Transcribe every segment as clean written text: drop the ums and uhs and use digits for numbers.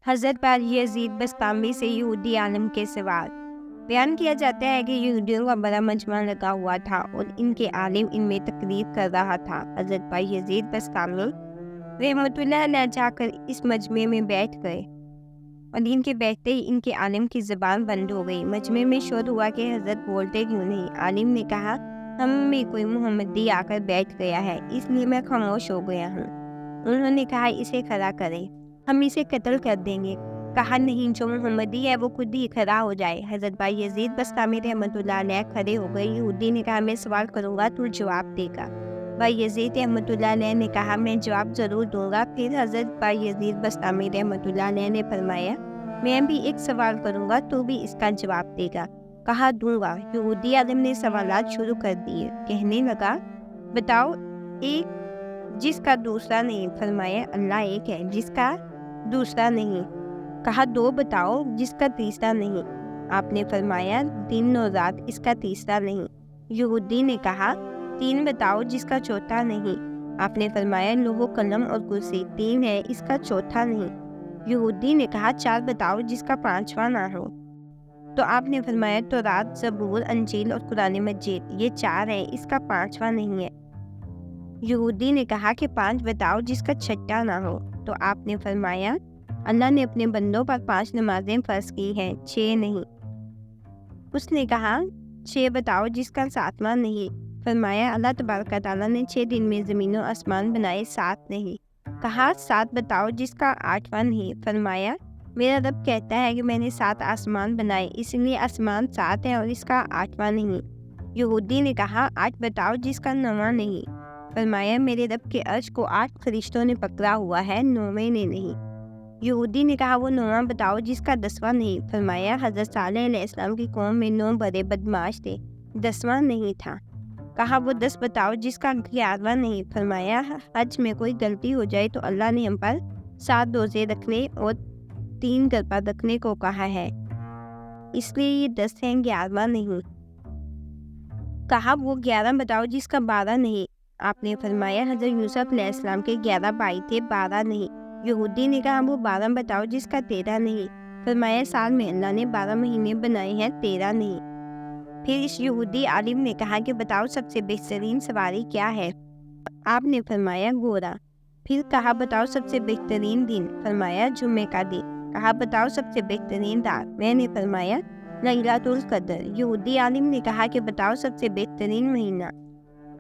حضرت یزید بسطامی سے یہودی عالم کے سوال۔ بیان کیا جاتا ہے کہ یہودیوں کا بڑا مجمع لگا ہوا تھا اور ان کے عالم ان میں تقریر کر رہا تھا۔ حضرت یزید بسطامی رحمۃ اللہ علیہ جا کر اس مجمع میں بیٹھ گئے اور ان کے بیٹھتے ہی ان کے عالم کی زبان بند ہو گئی۔ مجمع میں شور ہوا کہ حضرت بولتے کیوں نہیں؟ عالم نے کہا، ہم میں کوئی محمدی آ کر بیٹھ گیا ہے، اس لیے میں خاموش ہو گیا ہوں۔ انہوں نے کہا، اسے کھڑا کریں، ہم اسے قتل کر دیں گے۔ کہا نہیں، جو محمدی ہے وہ خود ہی کھڑا ہو جائے۔ حضرت یزید بسطامی رحمۃ اللہ علیہ کھڑے ہو گئے۔ یہودی نے کہا، میں سوال کروں گا، تو جواب دے گا۔ یزید رحمۃ اللہ علیہ نے کہا، میں جواب ضرور دوں گا۔ پھر حضرت یزید بسطامی رحمۃ اللہ علیہ نے فرمایا، میں بھی ایک سوال کروں گا، تو بھی اس کا جواب دے گا۔ کہا، دوں گا۔ یہودی عالم نے سوالات شروع کر دیے۔ کہنے لگا، بتاؤ ایک جس کا دوسرا نہیں۔ فرمایا، اللہ ایک ہے جس کا دوسرا نہیں۔ کہا، دو بتاؤ جس کا تیسرا نہیں۔ آپ نے فرمایا، دن اور رات، اس کا تیسرا نہیں۔ یہودی نے کہا، تین بتاؤ جس کا چوتھا نہیں۔ آپ نے فرمایا، لوح و قلم اور کرسی، تین ہے، اس کا چوتھا نہیں۔ یہودی نے کہا، چار بتاؤ جس کا پانچواں نہ ہو۔ تو آپ نے فرمایا، تورات، زبور، انجیل اور قرآن مجید، یہ چار ہے، اس کا پانچواں نہیں ہے۔ یہودی نے کہا کہ پانچ بتاؤ جس کا چھٹا نہ ہو۔ تو آپ نے فرمایا، اللہ نے اپنے بندوں پر 5 نمازیں فرض کی ہیں، 6 نہیں۔ اس نے کہا، 6 بتاؤ جس کا 7واں نہیں۔ فرمایا، اللہ تبارک و تعالیٰ نے 6 دن میں زمین و آسمان بنائے، 7 نہیں۔ کہا، 7 بتاؤ جس کا 8واں نہیں۔ فرمایا، میرا رب کہتا ہے کہ میں نے 7 آسمان بنائے، اس لیے آسمان 7 ہے اور اس کا 8واں نہیں۔ یہودی نے کہا، 8 بتاؤ جس کا 9واں نہیں۔ فرمایا، میرے رب کے عرش کو 8 فرشتوں نے پکڑا ہوا ہے، 9ویں نے نہیں۔ یہودی نے کہا، وہ 9واں بتاؤ جس کا 10واں نہیں۔ فرمایا، حضرت صالح علیہ السلام کی قوم میں 9 بڑے بدماش تھے، 10واں نہیں تھا۔ کہا، وہ 10 بتاؤ جس کا 11واں نہیں۔ فرمایا، حج میں کوئی غلطی ہو جائے تو اللہ نے ہم پر 7 روزے رکھنے اور 3 گربہ رکھنے کو کہا ہے، اس لیے یہ 10 ہیں، 11واں نہیں۔ کہا، وہ 11 بتاؤ جس کا 12 نہیں۔ آپ نے فرمایا، حضرت یوسف علیہ السلام کے 11 بھائی تھے، 12 نہیں۔ یہودی نے کہا، وہ 12 بتاؤ جس کا 13 نہیں۔ فرمایا، سال میں اللہ نے 12 مہینے بنائے ہیں، 13 نہیں۔ پھر اس یہودی عالم نے کہا کہ بتاؤ سب سے بہترین سواری کیا ہے؟ آپ نے فرمایا، گھوڑا۔ پھر کہا، بتاؤ سب سے بہترین دن؟ فرمایا، جمعے کا دن۔ کہا، بتاؤ سب سے بہترین رات؟ میں نے فرمایا، لیلۃ القدر۔ یہودی عالم نے کہا کہ بتاؤ سب سے بہترین مہینہ؟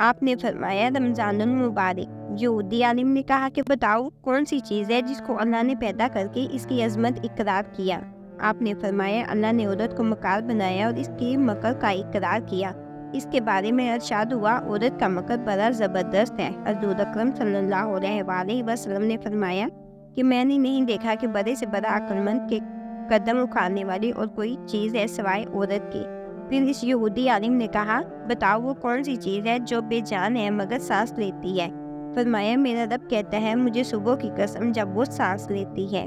آپ نے فرمایا، رمضان المبارک۔ یہودی عالم نے کہا کہ بتاؤ کون سی چیز ہے جس کو اللہ نے پیدا کر کے اس کی عظمت اقرار کیا؟ آپ نے فرمایا، اللہ نے عورت کو مکار بنایا اور اس کے مکر کا اقرار کیا۔ اس کے بارے میں ارشاد ہوا، عورت کا مکر بڑا زبردست ہے۔ حضور اکرم صلی اللہ علیہ وآلہ وسلم نے فرمایا کہ میں نے نہیں دیکھا کہ بڑے سے بڑا عقل مند کے قدم اکھاڑنے والی اور کوئی چیز ہے سوائے عورت کے۔ پھر اس یہودی عالم نے کہا، بتاؤ وہ کون سی چیز ہے جو بے جان ہے مگر سانس لیتی ہے؟ فرمایا، میرا رب کہتا ہے، مجھے صبح کی قسم جب وہ سانس لیتی ہے۔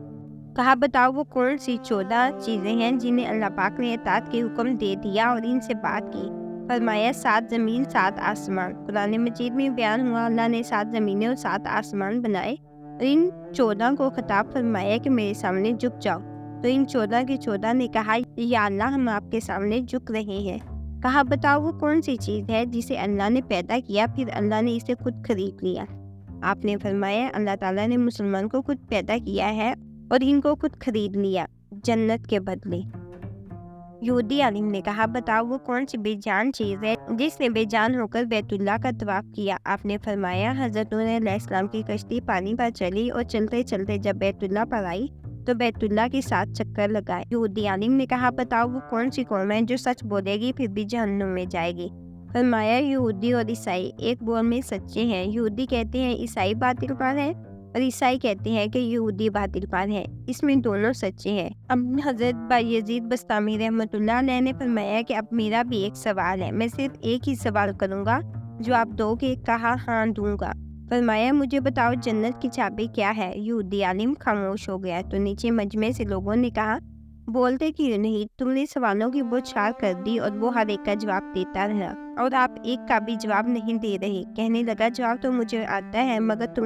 کہا، بتاؤ وہ کون سی 14 چیزیں ہیں جنہیں اللہ پاک نے اطاعت کے حکم دے دیا اور ان سے بات کی؟ فرمایا، 7 زمین، 7 آسمان۔ قرآن مجید میں بیان ہوا، اللہ نے 7 زمینیں اور 7 آسمان بنائے اور ان 14 کو خطاب فرمایا کہ میرے سامنے جھک جاؤ۔ تو ان 14 کے 14 نے کہا، یا اللہ، ہم آپ کے سامنے جھک رہے ہیں۔ کہا، بتاؤ وہ کون سی چیز ہے جسے اللہ نے پیدا کیا پھر اللہ نے اسے خود خرید لیا؟ آپ نے فرمایا، اللہ تعالیٰ نے مسلمان کو خود پیدا کیا ہے اور ان کو خود خرید لیا جنت کے بدلے۔ یہودی عالم نے کہا، بتاؤ وہ کون سی بے جان چیز ہے جس نے بے جان ہو کر بیت اللہ کا طواف کیا؟ آپ نے فرمایا، حضرت نوح علیہ السلام کی کشتی پانی پر چلی اور چلتے چلتے جب بیت اللہ پر آئی تو بیت اللہ کے 7 چکر لگائے۔ یہودی عالم نے کہا، بتاؤ وہ کون سی قوم ہے جو سچ بولے گی پھر بھی جہنم میں جائے گی؟ فرمایا، یہودی اور عیسائی ایک بول میں سچے ہیں۔ یہودی کہتے ہیں عیسائی باطل پر ہے اور عیسائی کہتے ہیں کہ یہودی باطل پر ہے، اس میں دونوں سچے ہیں۔ اب حضرت یزید بسطامی رحمۃ اللہ علیہ نے فرمایا کہ اب میرا بھی ایک سوال ہے، میں صرف ایک ہی سوال کروں گا، جو آپ دو گے؟ کہا، ہاں دوں گا۔ فرمایا، مجھے بتاؤ جنت کی چابی کیا ہے؟ یہودی عالم خاموش ہو گیا تو نیچے مجمع سے لوگوں نے کہا، بولتے کیوں نہیں؟ تم نے سوالوں کی بوچھار کر دی اور وہ ہر ایک کا جواب دیتا رہا اور آپ ایک کا بھی جواب نہیں دے رہے۔ کہنے لگا، جواب تو مجھے آتا ہے مگر تم